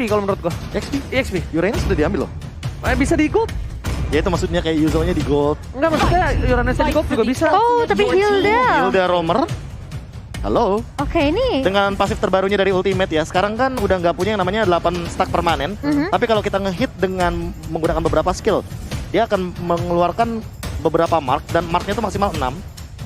kalau menurut gua. EXP. Uranus udah diambil loh. Bisa di gold. Ya itu maksudnya kayak Yuzo-nya di gold. Enggak, maksudnya Uranus di gold juga bisa. Oh, tapi Hilda. Hilda Romer. Halo. Oke, ini. Dengan pasif terbarunya dari Ultimate ya, sekarang kan udah nggak punya yang namanya 8 stack permanen. Tapi kalau kita ngehit dengan menggunakan beberapa skill, dia akan mengeluarkan beberapa mark, dan marknya itu maksimal 6.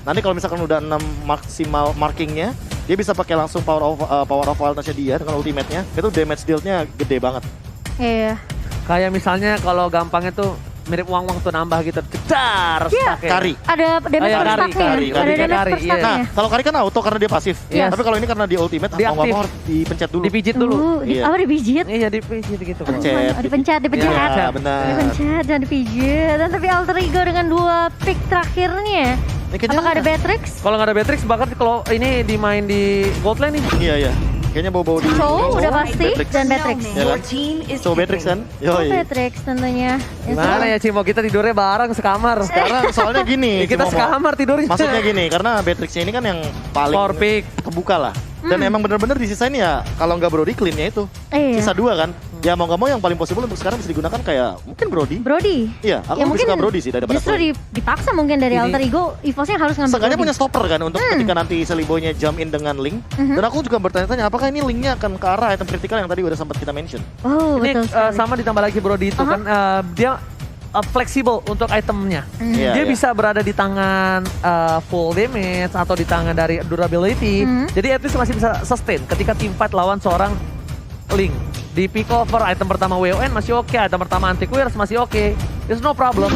Nanti kalau misalkan udah 6 maksimal markingnya, dia bisa pakai langsung power of wildness-nya dia dengan ultimate-nya. Itu damage deal-nya gede banget. Iya. Kayak misalnya kalau gampangnya tuh mirip uang tuh nambah gitu. Cetar. Iya. Kari. Ada damage per stack-nya. Ada damage per stack-nya. Nah, kalau Kari kan auto karena dia pasif. Yes. Tapi kalau ini karena dia ultimate, Dia mau nggak aktif. mau harus dipencet dulu. Dipijit dulu. Iya. Apa dipijit? Iya, dipijit gitu. Pencet. Oh, dipencet. Iya, benar. Dipencet dan dipijit. Dan tapi Alter Ego dengan 2 pick terakhirnya. Ini kayaknya- Apakah ada Beatrix? Kalau nggak ada Beatrix, bahkan kalau ini dimain di gold lane nih. Iya, iya. Kayaknya bau-bau di... So, udah pasti. Beatrix. Dan Beatrix. Ya kan? So, Beatrix kan? Oh, Yoi. Beatrix tentunya. Gimana ya Cimo, kita tidurnya bareng sekamar. Sekarang soalnya gini, Kita Cimomo. sekamar tidurnya. Maksudnya gini, karena Beatrixnya ini kan yang paling Power pick. kebuka lah. Dan emang bener-bener disisain ya, kalau nggak Brody clean ya itu. Iya. Sisa 2 kan. Ya mau nggak mau yang paling possible untuk sekarang bisa digunakan kayak mungkin Brody. Brody. Iya, aku Ya, lebih mungkin suka Brody sih daripada justru Brody. dipaksa mungkin dari Ini- Alter Ego, EVOS-nya harus ngambil Seenggaknya Brody. punya stopper kan untuk ketika nanti Seliboynya jump in dengan Link. Dan aku juga bertanya-tanya apakah ini Linknya akan ke arah item kritikal yang tadi udah sempat kita mention. Oh, Ini betul sekali. sama ditambah lagi Brody itu kan dia fleksibel untuk itemnya. Iya, Dia iya. bisa berada di tangan full damage atau di tangan dari durability. Jadi at least masih bisa sustain ketika team fight lawan seorang Link. Di pick over item pertama WON masih oke, item pertama anti-queers masih oke. There's no problem.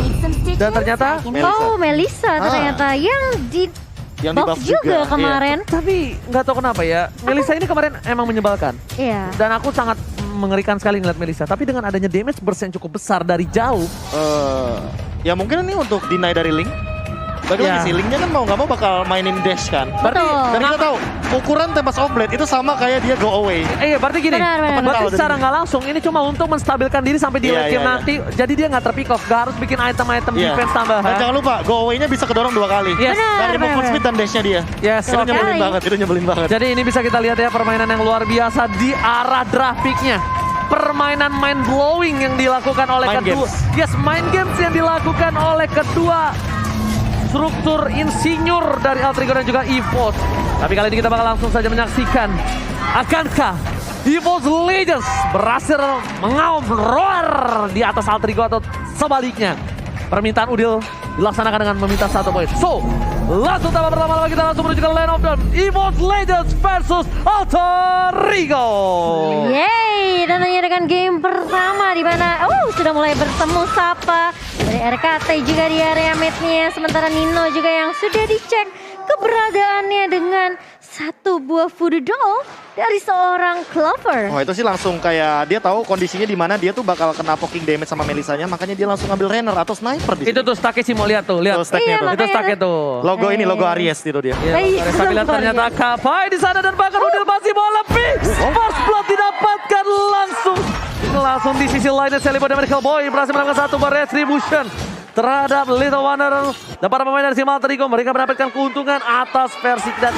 Dan ternyata Oh, Melissa ternyata yang di Yang buff di-buff juga juga, kemarin. tapi nggak tahu kenapa ya, Melissa ini kemarin emang menyebalkan. Iya. Dan aku sangat mengerikan sekali ngeliat Melissa. Tapi dengan adanya damage burst yang cukup besar dari jauh, Ya mungkin ini untuk deny dari Link. Bagaimana Ya. sih, Linknya kan mau nggak mau bakal mainin dash kan. berarti Betul. Dan kita tahu ukuran Tempest of Blade itu sama kayak dia go away. berarti gini, Benar. berarti Benar. secara nggak langsung ini cuma untuk menstabilkan diri sampai di Iya, late game iya, nanti. Jadi dia nggak terpick off, nggak harus bikin item-item Iya. defense tambahan. Dan jangan lupa go away-nya bisa kedorong 2 kali. Yes. Dari movement benar. speed dan dash-nya dia. Yes, Itu oke. nyebelin Sekali. banget, itu nyebelin banget. Jadi ini bisa kita lihat ya permainan yang luar biasa di arah draft pick-nya. Permainan mind blowing yang dilakukan oleh Mind kedua. games. Yes, mind games yang dilakukan oleh kedua struktur insinyur dari Alter Ego dan juga EVOS. Tapi kali ini kita bakal langsung saja menyaksikan, akankah EVOS Legends berhasil mengaum roar di atas Alter Ego atau sebaliknya. Permintaan Udil dilaksanakan dengan meminta 1 poin. So, langsung tahap pertama kita langsung menuju ke Land of Dawn. EVOS Legends versus Alter Ego. Yeay, dan tentunya dengan game pertama di mana sudah mulai bertemu Sapa dari RKT juga di area mid-nya, sementara Nino juga yang sudah dicek keberadaannya dengan 1 buah voodoo doll dari seorang Clover. Oh itu sih langsung kayak dia tahu kondisinya di mana dia tuh bakal kena poking damage sama Melisanya, makanya dia langsung ngambil Renner atau sniper di Itu sih. tuh stacknya sih mau lihat tuh, lihat. Tuh stacknya Iya, tuh. Itu stacknya tuh. Logo ini, logo Aries itu dia. Iya, Iya, Tapi lihat luar ternyata biasa. Kapai di sana dan bahkan Udil masih mau lebih. First blood didapatkan langsung di sisi lainnya Celibo dan Medical Boy berhasil mendapatkan 1 bar retribution terhadap Little Wonder dan para pemain dari Alter Ego. Mereka mendapatkan keuntungan atas Versik dan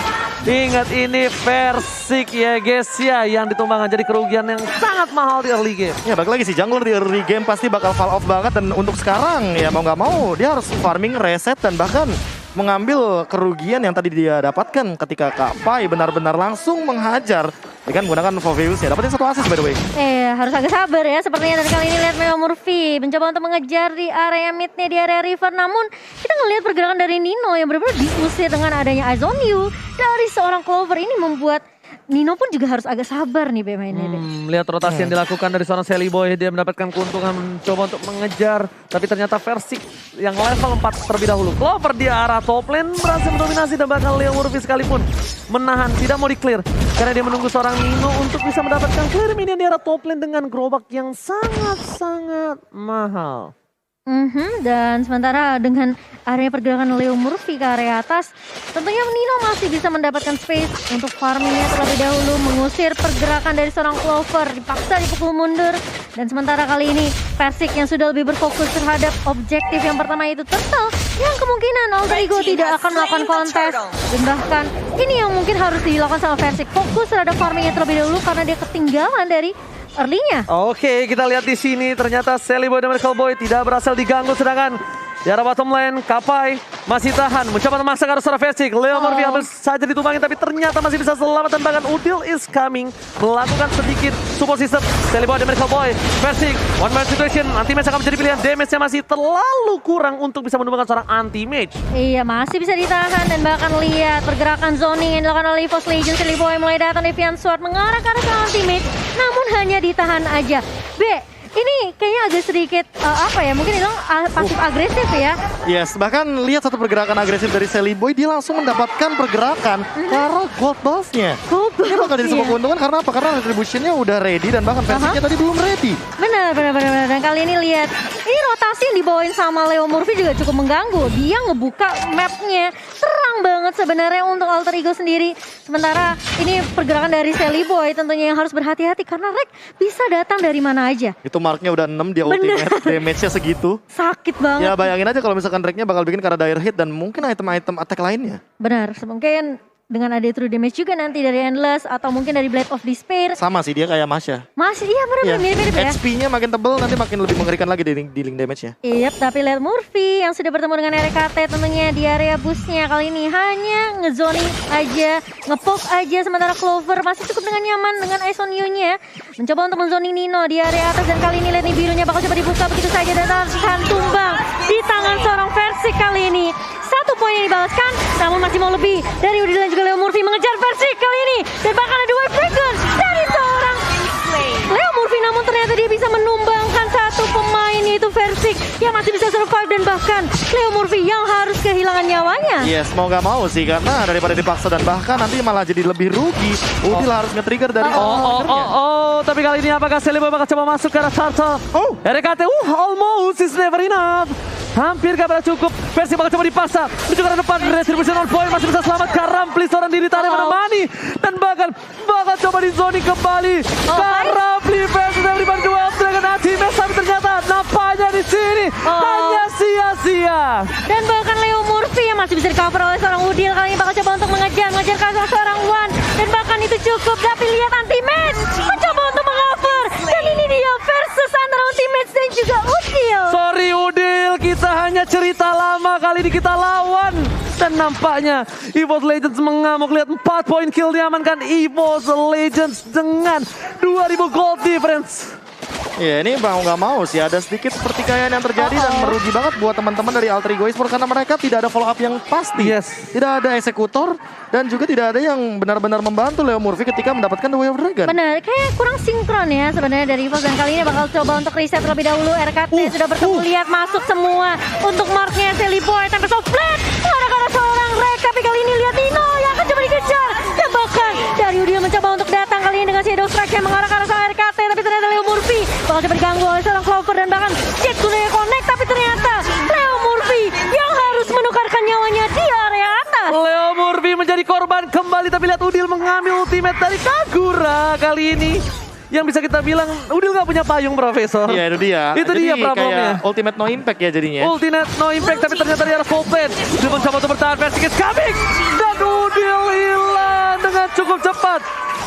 ingat ini Versik ya guys ya yang ditumbangkan jadi kerugian yang sangat mahal di early game. Ya balik lagi sih, jungler di early game pasti bakal fall off banget. Dan untuk sekarang ya mau nggak mau dia harus farming, reset, dan bahkan mengambil kerugian yang tadi dia dapatkan ketika Kapai benar-benar langsung menghajar dengan menggunakan Foveus ya. Dapetin 1 assist by the way. Harus agak sabar ya sepertinya. Dan kali ini lihat Meo Murphy mencoba untuk mengejar di area mid-nya di area river. Namun kita ngelihat pergerakan dari Nino yang benar-benar diusir dengan adanya Eyes on You dari seorang Clover. Ini membuat Nino pun juga harus agak sabar nih mainnya. Lihat rotasi yang dilakukan dari seorang Sally Boy. Dia mendapatkan keuntungan mencoba untuk mengejar. Tapi ternyata Versik yang level 4 terlebih dahulu. Clover di arah top lane berhasil mendominasi dan bahkan Leo Murphy sekalipun menahan. Tidak mau di-clear. Karena dia menunggu seorang Nino untuk bisa mendapatkan clear minion di arah top lane dengan gerobak yang sangat-sangat mahal. Dan sementara dengan adanya pergerakan Leo Murphy ke area atas, tentunya Nino masih bisa mendapatkan space untuk farmingnya terlebih dahulu, mengusir pergerakan dari seorang Clover, dipaksa dipukul mundur. Dan sementara kali ini Versik yang sudah lebih berfokus terhadap objektif yang pertama itu Turtle, yang kemungkinan Alter Ego tidak akan melakukan kontes. Dan bahkan ini yang mungkin harus dilakukan sama Versik, fokus terhadap farmingnya terlebih dahulu karena dia ketinggalan dari early-nya. Oke, kita lihat di sini ternyata Sally Boy dan Miracle Boy tidak berhasil diganggu, sedangkan di arah bottom lane, Kapai masih tahan, mencoba memaksa ke arah seorang Versik. Leo Murphy hampir saja ditumbangin, tapi ternyata masih bisa selamat, dan bahkan Udil is coming, melakukan sedikit support system. Sally Boy dan Miracle Boy, Versik, one man situation, anti-match akan menjadi pilihan, damage-nya masih terlalu kurang untuk bisa menumbangkan seorang anti-match. Iya, masih bisa ditahan, dan bahkan lihat pergerakan zoning yang dilakukan oleh EVOS Legends. Sally Boy mulai datang, Deviant Sword mengarah ke arah seorang teammate, namun hanya ditahan aja. Ini kayaknya agak sedikit mungkin itu pasif agresif ya. Yes, bahkan lihat satu pergerakan agresif dari Sally Boy, dia langsung mendapatkan pergerakan karena gold buff-nya. Ini bakal jadi sebuah keuntungan karena apa? Karena retribution-nya udah ready dan bahkan Versiknya tadi belum ready. Benar. Dan kali ini lihat, ini rotasi yang dibawain sama Leo Murphy juga cukup mengganggu. Dia ngebuka map-nya, terang banget sebenarnya untuk Alter Ego sendiri. Sementara ini pergerakan dari Sally Boy tentunya yang harus berhati-hati karena Rek bisa datang dari mana aja. Itu marknya udah 6, dia ultimate, damage-nya segitu. Sakit banget. Ya bayangin aja kalau misalkan Reknya bakal bikin karena dire hit dan mungkin item-item attack lainnya. Benar, mungkin dengan ada true damage juga nanti dari Endless atau mungkin dari Blade of Despair. Sama sih, dia kayak Masya. Masih, iya benar-benar mirip-mirip ya. HP-nya makin tebel, nanti makin lebih mengerikan lagi dealing damage-nya. Iya, tapi lihat Murphy yang sudah bertemu dengan RKT tentunya di area busnya kali ini hanya ngezoning aja, ngepoke aja, sementara Clover masih cukup dengan nyaman dengan Eyes on You-nya. Mencoba untuk menzoning Nino di area atas, dan kali ini lihat nih birunya bakal coba dibuka begitu saja dan akan tumbang di tangan seorang Versik kali ini. 1 poin yang dibalaskan, namun masih mau lebih dari Udil dan juga Leo Murphy mengejar Versik kali ini, dan bahkan ada wave breaker dari seorang Leo Murphy, namun ternyata dia bisa menumbangkan satu pemain yaitu Versik yang masih bisa survive, dan bahkan Leo Murphy yang harus kehilangan nyawanya. Yes, mau gak mau sih, karena daripada dipaksa dan bahkan nanti malah jadi lebih rugi. Udil harus nge-trigger dari tapi kali ini apakah Sally Boy bakal coba masuk ke arah turtle? RKT, almost is never enough. Hampir gak pernah cukup. Versik bakal coba dipaksa menuju ke arah depan. Retribution on point, masih bisa selamat. Karampli seorang diri tarik menemani, dan bahkan bakal coba di zoning kembali. Karampli versus everybody duel Dragon Ultimate, tapi ternyata nampaknya di sini hanya sia-sia. Dan bahkan Leo Murphy yang masih bisa di-cover oleh seorang Udil kali ini bakal coba untuk mengejar ke seorang Wan, dan bahkan itu cukup. Tapi lihat anti-match mencoba untuk meng-cover, dan ini dia versus antara anti-match dan juga Udil. Sorry Udil, kita hanya cerita lama, kali ini kita lawan. Dan nampaknya EVOS Legends mengamuk. Lihat 4 poin kill diamankan EVOS Legends dengan 2000 gold difference. Ya ini mau nggak mau sih ada sedikit pertikaian yang terjadi dan merugi banget buat teman-teman dari Alter Ego Esports karena mereka tidak ada follow up yang pasti. Tidak ada eksekutor dan juga tidak ada yang benar-benar membantu Leo Murphy ketika mendapatkan The Way of Dragon. Benar, kayak kurang sinkron ya sebenarnya dari EVOS, dan kali ini bakal coba untuk reset terlebih dahulu. RKT sudah bertemu, lihat masuk semua untuk marknya Sally Boy sampai soft blade. Ada seorang Rek, tapi kali ini lihat Nino yang akan coba dikejar, dan bahkan dari Udil mencoba untuk datang kali ini dengan Shadow Strike yang mengarah ke arah seorang RKT, tapi ternyata Leo Murphy bakal coba diganggu oleh seorang Clover, dan bahkan Jet sudah connect, tapi ternyata Leo Murphy yang harus menukarkan nyawanya di area atas. Leo Murphy menjadi korban kembali, tapi lihat Udil mengambil ultimate dari Kagura kali ini. Yang bisa kita bilang Udil gak punya payung, Profesor. Iya itu dia. Itu jadi dia problemnya. Kayak ultimate no impact ya jadinya. Ultimate no impact, tapi ternyata di arah full plate. Dia mencoba untuk bertahan, Versik is coming. Dan Udil hilang dengan cukup cepat.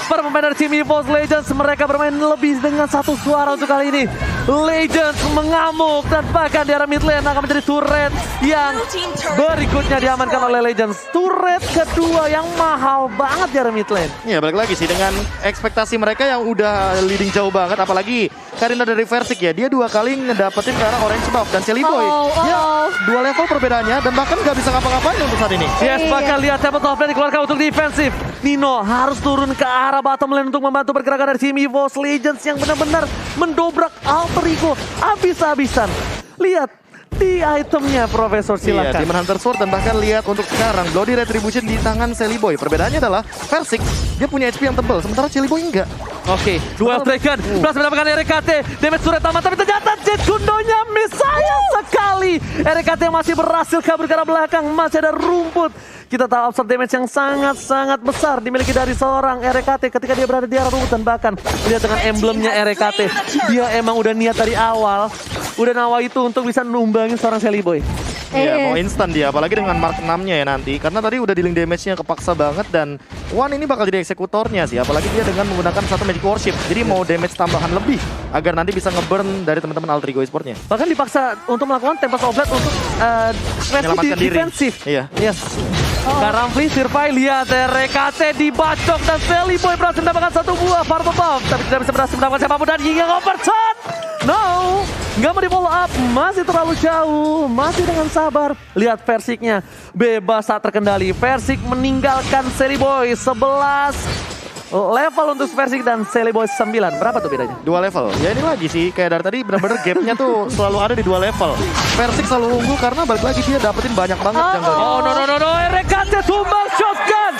Para pemain dari tim EVOS Legends, mereka bermain lebih dengan satu suara untuk kali ini. Legends mengamuk, dan bahkan di arah mid lane akan menjadi turret yang berikutnya diamankan oleh Legends. Turret kedua yang mahal banget di arah mid lane. Ya balik lagi sih dengan ekspektasi mereka yang udah leading jauh banget, apalagi Karina dari Versik ya, dia 2 kali ngedapetin ke arah orange buff, dan Sally Boy ya 2 level perbedaannya dan bahkan gak bisa ngapa-ngapain untuk saat ini. Yes, bahkan lihat Temple of Plane dikeluarkan untuk defensif. Nino harus turun ke arah bottom lane untuk membantu pergerakan dari tim EVOS Legends yang benar-benar mendobrak Alter Ego habis-habisan. Lihat di itemnya, Profesor, silakan. Iya, Demon Hunter Sword, dan bahkan lihat untuk sekarang Bloody Retribution di tangan Sally Boy. Perbedaannya adalah Versik dia punya HP yang tebal, sementara Sally Boy enggak. Oke, duel Dragon, berhasil mendapatkan RKT, damage turret tamat, tapi ternyata Jet Kundonya miss, sayang sekali. RKT masih berhasil kabur ke arah belakang, masih ada rumput. Kita tahu absorb damage yang sangat-sangat besar dimiliki dari seorang RKT ketika dia berada di arah rumput, dan bahkan lihat dengan emblemnya RKT, dia emang udah niat dari awal, udah nawa itu untuk bisa numbangin seorang Sally Boy. Iya, mau instan dia, apalagi dengan mark 6-nya ya nanti. Karena tadi udah dealing damage-nya kepaksa banget dan Wan ini bakal jadi eksekutornya sih. Apalagi dia dengan menggunakan satu Magic Worship. Jadi mau damage tambahan lebih agar nanti bisa nge-burn dari teman-teman Alter Ego Esports-nya. Bahkan dipaksa untuk melakukan Tempest Oblat untuk Menyelamatkan diri. defensif. Iya. Yes. Karamfli, Sirpai, lihat RKT dibacok dan Sally Boy berhasil mendapatkan satu buah Purple Buff. Tapi tidak bisa berhasil mendapatkan siapapun dan Ying overshot. No, nggak mau di follow up, masih terlalu jauh, masih dengan sabar. Lihat Versiknya, bebas saat terkendali. Versik meninggalkan Sally Boy 11 level untuk Versik dan Sally Boy 9. Berapa tuh bedanya? 2 level. Ya ini lagi sih, kayak dari tadi benar-benar gapnya tuh selalu ada di 2 level. Versik selalu unggul karena balik lagi dia dapetin banyak banget jungle. Oh no, RKT tumbang shotgun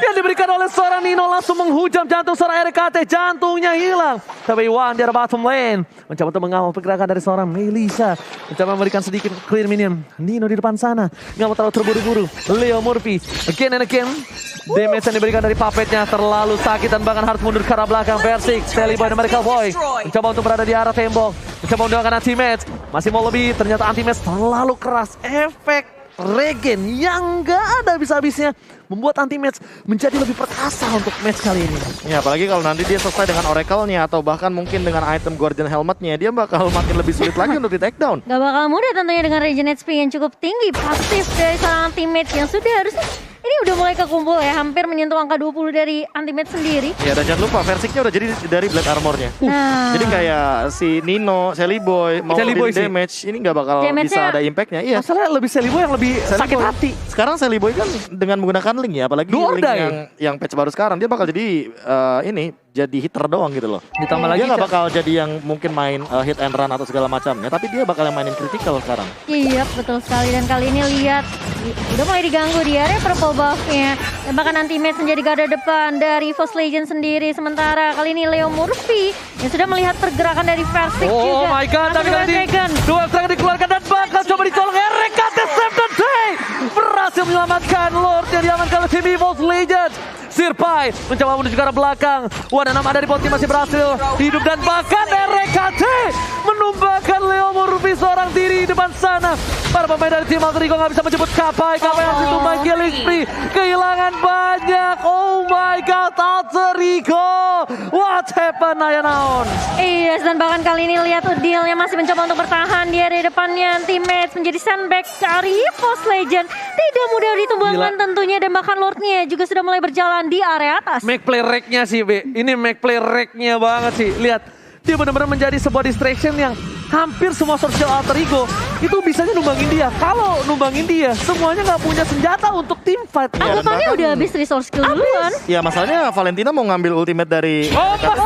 yang diberikan oleh seorang Nino langsung menghujam jantung seorang RKT, jantungnya hilang. Tapi Wan di bottom lane mencoba untuk mengawal pergerakan dari seorang Melissa, mencoba memberikan sedikit clear minion. Nino di depan sana nggak mau terlalu terburu-buru. Leo Murphy again and again. Damage yang diberikan dari puppetnya terlalu sakit dan bahkan harus mundur ke arah belakang. Versik, Sally Boy dan Medical Boy mencoba untuk berada di arah tembok, mencoba mendoakan anti-match. Masih mau lebih, ternyata anti-match terlalu keras. Efek regen yang gak ada habis-habisnya membuat anti-match menjadi lebih perkasa untuk match kali ini. Ya apalagi kalau nanti dia selesai dengan Oracle-nya atau bahkan mungkin dengan item Guardian Helmet-nya, dia bakal makin lebih sulit lagi untuk di takedown. Gak bakal mudah tentunya dengan regen HP yang cukup tinggi. Pasif dari seorang teammate yang sudah harusnya ini udah mulai kekumpul ya, hampir menyentuh angka 20 dari anti-match sendiri. Ya dan jangan lupa Versiknya udah jadi dari Black Armor-nya. Nah, Jadi kayak si Nino, Sally Boy mau Sally Boy dealing damage, ini nggak bakal Damage-nya- bisa ada impact-nya. Iya. Masalahnya lebih Sally Boy yang lebih Sally sakit Boy- hati. Sekarang Sally Boy kan dengan menggunakan link ya, apalagi Do or link die. yang patch baru sekarang, dia bakal jadi jadi hitter doang gitu loh. Ditambah lagi Dia nggak bakal jadi yang mungkin main hit and run atau segala macamnya, tapi dia bakal yang mainin critical sekarang. iya betul sekali. Dan kali ini lihat udah mulai diganggu di area purple buff-nya. Dan bahkan anti-match menjadi garda depan dari Force Legend sendiri. Sementara kali ini Leo Murphy yang sudah melihat pergerakan dari Versik Oh juga. my god, tapi kali ini Dragon. dua serangan dikeluarkan dan bakal coba dicolong. RKT save the day, berhasil menyelamatkan Lord yang diamankan oleh tim Force Legends. Sirpai mencoba menuju ke arah belakang. Wan 6 ada di pot masih berhasil hidup dan bahkan RKT menumbangkan Leo Murphy seorang diri di depan sana. Para pemain dari tim Alter Ego nggak bisa menjemput Kapai harus ditumbang killing spree. Kehilangan banyak. Oh my god, Alter Ego. What happened Ayanaon? Iya, dan bahkan kali ini lihat Udilnya masih mencoba untuk bertahan di area depannya. Teammates menjadi sandbag dari Force Legend. Tidak mudah ditumbangkan Gila. tentunya, dan bahkan Lordnya juga sudah mulai berjalan di area atas. Make play rack-nya sih, B. Ini make play rack-nya banget sih. Lihat, dia benar-benar menjadi sebuah distraction yang hampir semua social alter ego itu bisanya numbangin dia. Kalau numbangin dia, semuanya nggak punya senjata untuk team fight. dan Anggapannya bahkan- udah habis resource skill duluan. Ya masalahnya Valentina mau ngambil ultimate dari Oh, potong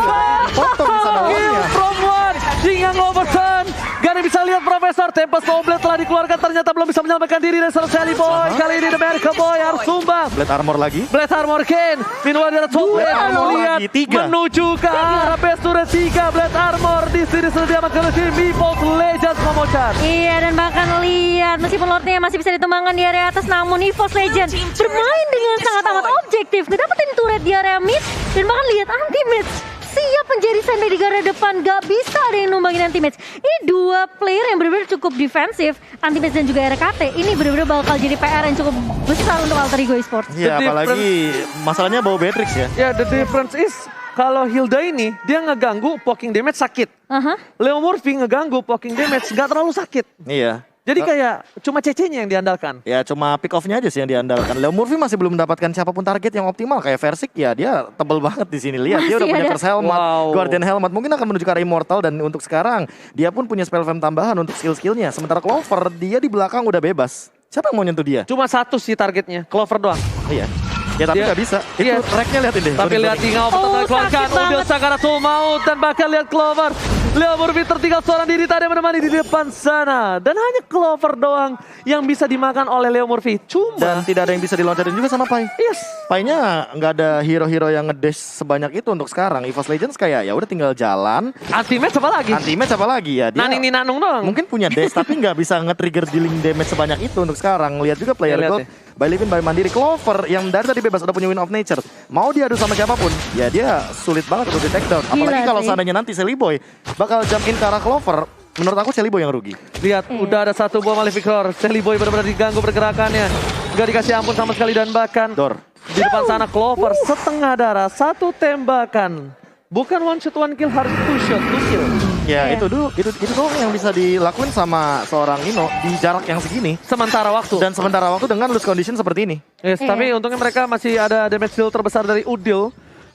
di sana Kill lawannya. from one. Jingang overturn. Gak bisa lihat Profesor. Tempest Oblet telah dikeluarkan. Ternyata belum bisa menyelamatkan diri dari seorang Sally Boy. Kali ini The American Boy harus sumbang. Blade Armor lagi. Blade Armor Ken. Meanwhile dia top Blade lane. Armor Lihat lagi, 3. menuju ke arah base turret 3. Blade Armor di sini sudah diamankan oleh tim Force Legends Momochan. Iya, dan bahkan lihat meskipun Lordnya masih bisa ditumbangkan di area atas, namun EVOS Legend bermain dengan sangat amat objektif, ngedapetin turret di area mid, dan bahkan lihat anti-match siap menjadi sandbag di garda depan. Gak bisa ada yang numbangin anti-match. Ini dua player yang benar-benar cukup defensif, anti-match dan juga RKT. Ini benar-benar bakal jadi PR yang cukup besar untuk Alter Ego Esports. Ya The apalagi masalahnya bau Beatrix ya. Ya, the difference is kalau Hilda ini dia ngeganggu poking damage sakit. Aha. Leo Murphy ngeganggu poking damage nggak terlalu sakit. Iya. Jadi kayak cuma CC-nya yang diandalkan. Ya cuma pick off-nya aja sih yang diandalkan. Leo Murphy masih belum mendapatkan siapapun target yang optimal. Kayak Versik ya dia tebel banget di sini. Lihat dia udah Masih punya ada. Curse Helmet, Wow. Guardian Helmet. Mungkin akan menuju ke arah Immortal dan untuk sekarang dia pun punya spell fam tambahan untuk skill-skillnya. Sementara Clover dia di belakang udah bebas. Siapa yang mau nyentuh dia? Cuma satu sih targetnya, Clover doang. Iya. Ya tapi Dia- nggak bisa. iya. Itu tracknya liatin deh. Tapi lihat tinggal Oh, keluarkan sakit Udil banget. Sakaratul Maut dan bahkan lihat Clover. Leo Murphy tertinggal seorang diri tadi menemani di depan sana. Dan hanya Clover doang yang bisa dimakan oleh Leo Murphy. Cuma, Dan tidak ada yang bisa diloncatin juga sama Pai. yes. Pai-nya nggak ada hero-hero yang ngedash sebanyak itu untuk sekarang. EVOS Legends kayak ya udah tinggal jalan. Anti-match apa lagi? Anti-match apa lagi ya? Dia Naning nih Nanung doang. mungkin punya dash tapi nggak bisa nge-trigger dealing damage sebanyak itu untuk sekarang. Lihat juga player Ya, lihat gold by Livin by Mandiri. Clover yang dari tadi bebas udah punya Win of Nature. Mau diadu sama siapapun, ya dia sulit banget untuk di take down. Apalagi Gila kalau sih. seandainya nanti Sally Boy bakal jump in ke arah Clover. menurut aku Celiboy yang rugi. Lihat, udah ada satu buah Malefic Roar. Celiboy benar-benar diganggu pergerakannya. Gak dikasih ampun sama sekali dan bahkan Dor. di depan sana Clover setengah darah, satu tembakan. Bukan one shot one kill, harus two shot two kill. Ya Iya. itu doang yang bisa dilakuin sama seorang Nino di jarak yang segini. Sementara waktu. Dan sementara waktu dengan loose condition seperti ini. Yes, Iya. tapi untungnya mereka masih ada damage deal terbesar dari Udil.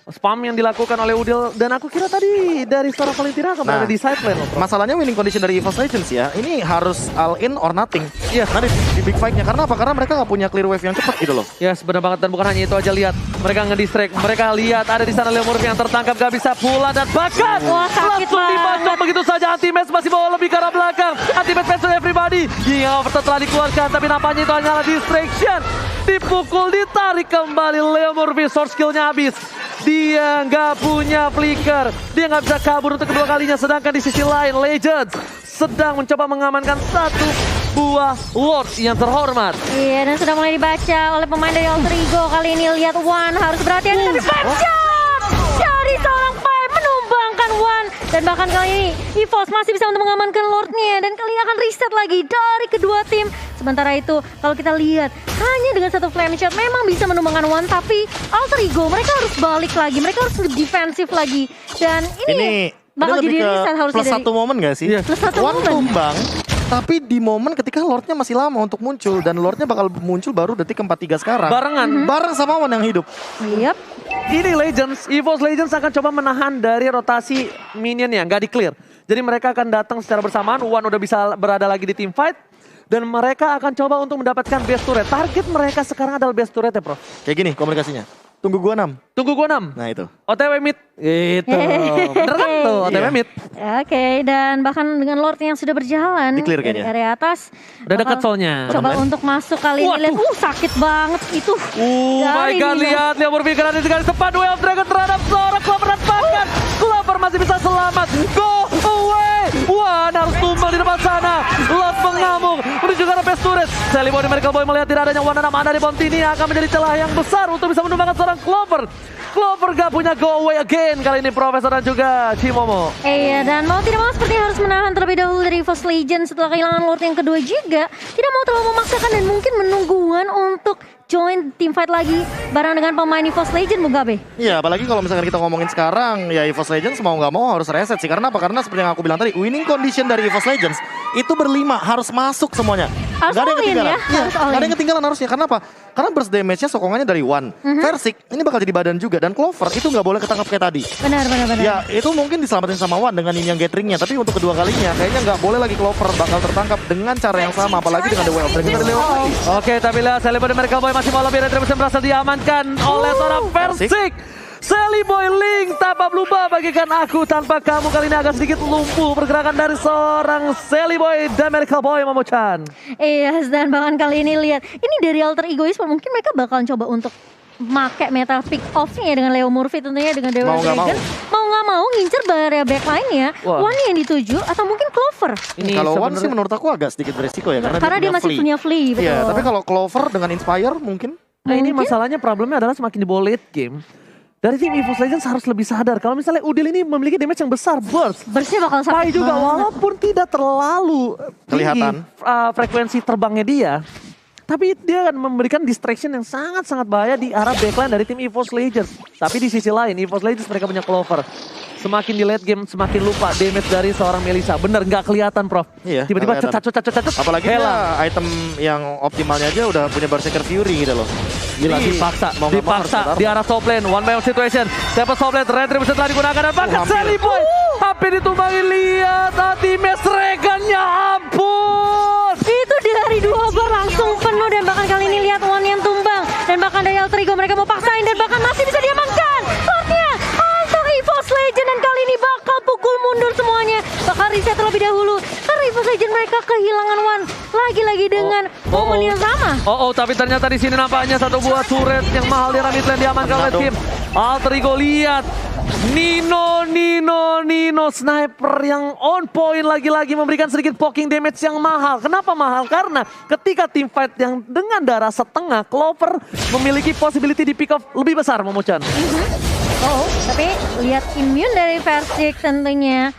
Spam yang dilakukan oleh Udil. Dan aku kira tadi dari seorang Valentina akan berada Nah. di side lane loh, bro. Masalahnya winning condition dari EVOS Legends ya, ini harus all in or nothing. Iya. Nanti di big fight-nya. Karena apa? Karena mereka nggak punya clear wave yang cepat gitu loh. Yes, benar banget. Dan bukan hanya itu aja, lihat. Mereka ngedistract. Mereka lihat ada di sana Leo Murphy yang tertangkap. Gak bisa pulang dan bahkan Wah, sakit langsung dibacok banget. begitu saja. Anti-match masih bawa lebih ke arah belakang. Anti-match versus everybody. Yang overtime telah dikeluarkan. Tapi nampaknya itu hanyalah distraction. Dipukul, ditarik kembali. Leo Murphy, short skill-nya habis. Dia nggak punya flicker. Dia nggak bisa kabur untuk kedua kalinya. Sedangkan di sisi lain, Legends sedang mencoba mengamankan satu buah Lord yang terhormat. Iya, dan sudah mulai dibaca oleh pemain dari Alter Ego. Kali ini lihat Wan harus berhati-hati tapi baca dari seorang Pai menumbangkan Wan. Dan bahkan kali ini EVOS masih bisa untuk mengamankan Lordnya dan kali ini akan reset lagi dari kedua tim. Sementara itu kalau kita lihat hanya dengan satu flame shot memang bisa menumbangkan Wan, tapi Alter Ego mereka harus balik lagi, mereka harus defensif lagi. Dan ini bakal lebih jadi ke reset harusnya plus dari satu momen gak sih? Iya. Plus satu One momen. tumbang, tapi di momen ketika Lordnya masih lama untuk muncul. Dan Lordnya bakal muncul baru detik ke-43 sekarang. Barengan. Bareng sama Wan yang hidup. Yep. Ini Legends, EVOS Legends akan coba menahan dari rotasi minion yang nggak di-clear. Jadi mereka akan datang secara bersamaan, Wan udah bisa berada lagi di team fight. Dan mereka akan coba untuk mendapatkan base turret. Target mereka sekarang adalah base turret ya, Bro. Kayak gini komunikasinya. Tunggu gua 6. Tunggu gua 6. Nah itu. OTW mid. Gitu. Bener kan tuh, OTW Iya. mid. Oke, dan bahkan dengan Lord yang sudah berjalan Di-clear dari kayaknya. area atas. Udah deket bakal soalnya. Coba Bottom untuk masuk kali ini. Lihat, Waduh. sakit banget itu. My Dari God, Nino. lihat. Leo Murphy kena sekali tepat. Way of Dragon terhadap seorang Clover dan bahkan Clover masih bisa selamat. Go away. Wan harus tumbang di depan sana. Lord mengamuk menuju ke arah base turret. Celiboy di Miracle Boy melihat tidak adanya Wan dan ada di Bontini akan menjadi celah yang besar untuk bisa menumbangkan seorang Clover. Clover gak punya go away again kali ini Profesor dan juga Cimomo. Iya, dan mau tidak mau seperti harus menahan terlebih dahulu dari EVOS Legends setelah kehilangan Lord yang kedua juga. Tidak mau terlalu memaksakan dan mungkin menunggu Wan untuk join team fight lagi bareng dengan pemain EVOS Legends, Mugabe. Iya, apalagi kalau misalkan kita ngomongin sekarang, ya EVOS Legends mau nggak mau harus reset sih. Karena apa? Karena seperti yang aku bilang tadi, winning condition dari EVOS Legends itu berlima, harus masuk semuanya. Harus Nggak ada yang all in ketinggalan. ya, Iya, harus all nggak ada in. yang ketinggalan harusnya. Karena apa? Karena burst damage-nya sokongannya dari Wan. Versik, ini bakal jadi badan juga. Dan Clover itu nggak boleh ketangkap kayak tadi. Benar. Ya, itu mungkin diselamatin sama Wan dengan ini yang gatheringnya. Tapi untuk kedua kalinya, kayaknya nggak boleh lagi Clover bakal tertangkap dengan cara yang sama. Apalagi dengan The Way of Dragon dari Leo. Oke, tapi lihat Celiboy di Miracle Boy masih mau lebih. Retribution berhasil diamankan oleh seorang Persik. Celiboy Link tanpa berubah bagikan aku tanpa kamu. Kali ini agak sedikit lumpuh pergerakan dari seorang Celiboy dan Miracle Boy Momo-chan. Iya, dan bahkan kali ini lihat, ini dari Alter Egoisme mungkin mereka bakalan coba untuk make meta pick off-nya dengan Leo Murphy tentunya dengan Dewa Mau nggak Dragon. Mau nggak mau ngincer area backline-nya. Wah. Wan yang dituju atau mungkin Clover. Ini Kalau Wan sebenarnya- sih menurut aku agak sedikit beresiko ya. Karena dia masih flea. punya flea, betul. Iya, tapi kalau Clover dengan Inspire mungkin. Nah ini Mungkin. masalahnya problemnya adalah semakin di bawah late game. Dari tim EVOS Legends harus lebih sadar. Kalau misalnya Udil ini memiliki damage yang besar, burst. Bersnya bakal Pai sakit juga banget. walaupun tidak terlalu Kelihatan. tinggi frekuensi terbangnya dia. Tapi dia akan memberikan distraction yang sangat-sangat bahaya di arah backline dari tim EVOS Legends. Tapi di sisi lain EVOS Legends mereka punya Clover. Semakin di late game semakin lupa damage dari seorang Melissa. Bener nggak kelihatan Prof. Iya, Tiba-tiba nggak cecat. Apalagi dia item yang optimalnya aja udah punya Berserker Fury gitu loh. Gila, Jadi, dipaksa mau nggak mau harus di bertarung. arah top lane. One by one situation. Dapat top lane, Retribution telah digunakan dan bahkan hampir. Celiboy. Hampir ditumbangi, lihat hati mes Regannya, ampun. Itu dari dua bar langsung penuh dan bahkan kali ini lihat Wan yang tumbang. Dan bahkan dari Alter Ego mereka mau paksain dan bahkan masih bisa diamankan. Lordnya untuk EVOS Legend dan kali ini bakal pukul mundur semuanya. Bakal reset terlebih dahulu. Karena EVOS Legend mereka kehilangan Wan. Lagi-lagi dengan momen yang sama. Tapi ternyata di sini nampaknya satu buah turret yang mahal di arah mid lane diamankan oleh tim Alter Ego. Lihat Nino sniper yang on point lagi-lagi memberikan sedikit poking damage yang mahal. Kenapa mahal? Karena ketika team fight yang dengan darah setengah, Clover memiliki possibility di pick off lebih besar, Momo-chan. Tapi lihat immune dari Versik tentunya.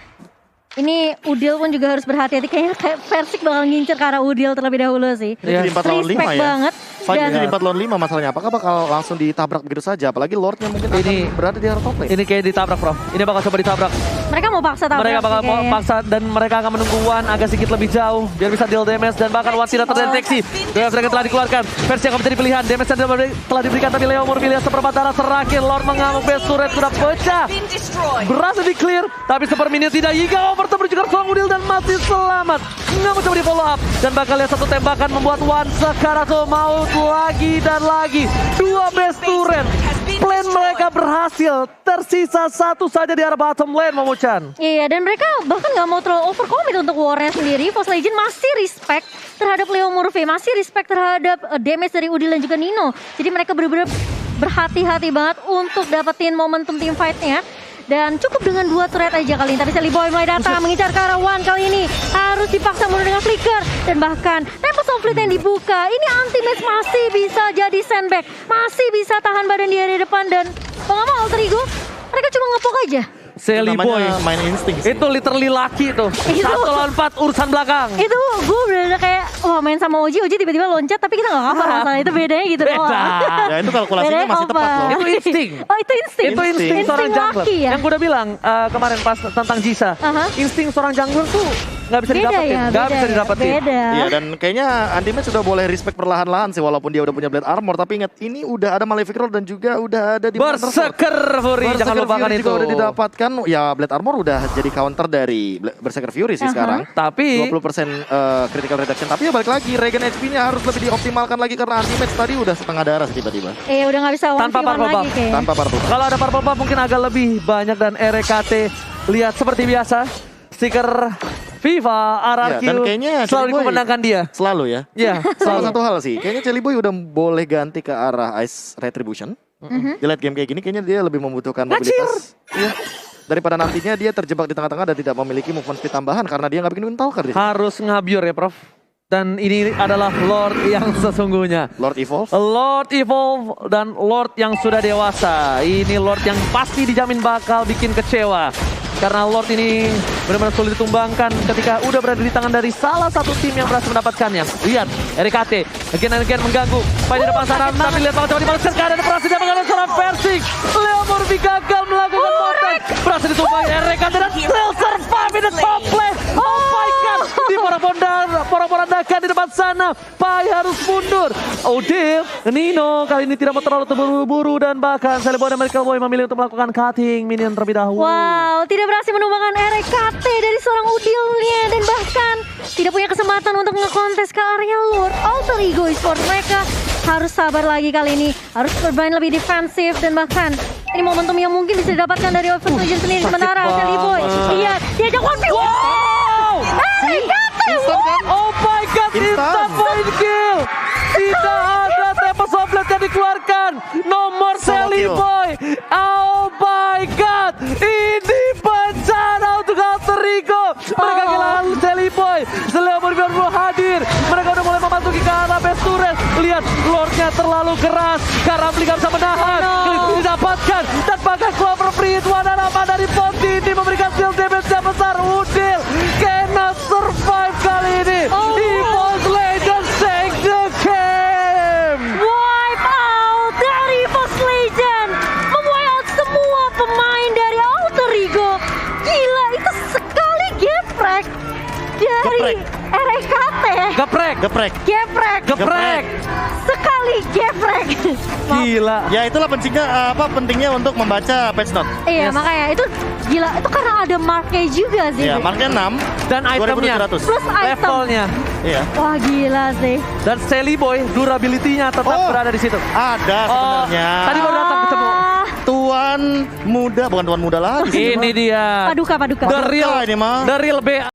Ini Udil pun juga harus berhati-hati. Kayaknya kayak Persik bakal ngincer ke arah Udil terlebih dahulu sih. Ini jadi 4 lawan 5 Respect ya. banget. Fight Dan jadi 4 lawan 5 masalahnya. Apakah bakal langsung ditabrak begitu saja? Apalagi Lordnya mungkin Ini- akan berada di arah top lane. Ini kayak ditabrak, Prof. Ini bakal coba ditabrak. mereka mau paksa tabrak Mereka sih bakal kayaknya. paksa dan mereka akan menunggu Wan agak sedikit lebih jauh biar bisa deal damage dan bahkan Wan tidak terdeteksi. Damage mereka telah dikeluarkan. Versi akan menjadi pilihan. Damage yang telah diberikan tapi Leo Murphy seperempat darah terakhir. Lord mengamuk base turret sudah pecah. Berhasil di clear tapi seperminit tidak. Yiga bertemu juga seorang Udil dan masih selamat. Nggak mau coba di follow up dan bakal lihat satu tembakan membuat Wan sekarang tuh maut lagi dan lagi. Dua base turret. Plan mereka berhasil. Tersisa satu saja di arah bottom lane, Momo-chan. Iya, dan mereka bahkan nggak mau terlalu overcommit untuk warnya sendiri. Force Legend masih respect terhadap Leo Murphy, masih respect terhadap damage dari Udil dan juga Nino. Jadi mereka benar-benar berhati-hati banget untuk dapetin momentum team fight-nya. Dan cukup dengan 2 turret aja kali ini. Tadi Sally Boy mulai datang mengincar ke arah Wan kali ini. Harus dipaksa mundur dengan flicker. Dan bahkan Tempest of Fleet yang dibuka. Ini anti-match masih bisa jadi sandbag. Masih bisa tahan badan di area depan. Dan mau nggak mau Alter Ego, mereka cuma ngepok aja. Sally Boy. Namanya main insting sih. Itu literally laki tuh. Itu. 1 lawan 4 urusan belakang. Itu gue bener-bener kayak, wah main sama Oji tiba-tiba loncat. Tapi kita gak cover masalah itu bedanya gitu Beda. doang. Ya itu kalkulasinya Bedanya masih tepat loh. Itu insting. Oh itu insting. Itu insting seorang jungler. laki ya? Yang gue udah bilang kemarin pas tentang Jisa. Aha. Insting seorang jungler tuh nggak bisa Beda didapetin. ya, Nggak beda bisa ya, didapetin. beda. Iya, dan kayaknya Anti-Match sudah boleh respect perlahan-lahan sih walaupun dia udah punya Blade Armor, tapi ingat ini udah ada Malefic Roll dan juga udah ada di Berserker Fury, jangan lupakan itu. juga udah didapatkan. Ya Blade Armor udah jadi counter dari Berserker Fury sih sekarang. Tapi 20% critical reduction, tapi ya balik lagi Regen HP-nya harus lebih dioptimalkan lagi karena Anti-Match tadi udah setengah darah sih tiba-tiba. Udah gak bisa one Tanpa v one purple lagi buff. kayaknya. Tanpa Purple. kalau ada purple buff mungkin agak lebih banyak dan RKT lihat seperti biasa. Stiker FIFA, RRQ Ya, dan kayaknya selalu Jelly Boy memenangkan dia. Selalu ya. Iya, Salah selalu. satu hal sih, kayaknya Jelly Boy udah boleh ganti ke arah Ice Retribution. Di late game kayak gini kayaknya dia lebih membutuhkan mobilitas. Iya. Daripada nantinya dia terjebak di tengah-tengah dan tidak memiliki movement speed tambahan karena dia nggak bikin Windtalker di sini. Harus ngabiur ya, Prof. Dan ini adalah Lord yang sesungguhnya. Lord Evolve. Lord Evolve dan Lord yang sudah dewasa. Ini Lord yang pasti dijamin bakal bikin kecewa. Karena Lord ini benar-benar sulit ditumbangkan ketika udah berada di tangan dari salah satu tim yang berhasil mendapatkannya. Lihat, RKT again and again mengganggu. Pada depan sana, tapi lihat banget coba dibalas keadaan berhasil dia mengalami seorang Persik. Leo Murphy gagal melakukan motek. Berhasil ditumbang RKT dan still survive in the top lane. Oh my god, di porak-porandakan di depan sana. Pai harus mundur. Udil, Nino kali ini tidak mau terlalu terburu-buru dan bahkan Sally Boy dan Miracle Boy memilih untuk melakukan cutting minion terlebih dahulu. Wow, tidak berhasil menumbangkan RKT dari seorang Udilnya dan bahkan tidak punya kesempatan untuk ngekontes ke area Lord. Alter Ego Esports mereka harus sabar lagi kali ini, harus bermain lebih defensif dan bahkan ini momentum yang mungkin bisa didapatkan dari Overwatch Legends sendiri. Sementara sakit Sally Boy, banget. iya diajak one v one. Wow! RKT, Instant kan? Oh my god, Instant. instant point kill. Tidak ada Tempest of Fleet yang dikeluarkan. Nomor Solo Sally kill. Boy. Oh my god, ini bencana untuk Alter Ego. Mereka kehilangan Sally Boy. Sally Boy baru hadir. Mereka udah mulai memasuki ke arah base turret. Lihat, Lordnya terlalu keras. Karambli gak bisa menahan. Kali didapatkan. Dan bahkan Clover Free apa dari Ponti ini memberikan shield damage yang besar. Udil cannot survive kali ini. Evo's Legends take the game. Wipe out dari Force Legend, memwipe out semua pemain dari Alter Ego. Gila, itu sekali geprek dari RKT. Geprek. Geprek. Geprek. Geprek. Sekali geprek. Gila. Ya itulah pentingnya untuk membaca patch note. Iya, Yes. makanya itu gila. Itu karena ada marknya juga sih. Ya, marknya 6 Dan itemnya. 2700. Plus item. Levelnya. Iya. Wah gila sih. Dan Sally Boy durability-nya tetap Oh. berada di situ. Ada sebenarnya. Tadi baru datang ketemu. Ah, Tuan muda, bukan tuan muda lagi. Ini dia. Paduka. The real, ini mah. the real B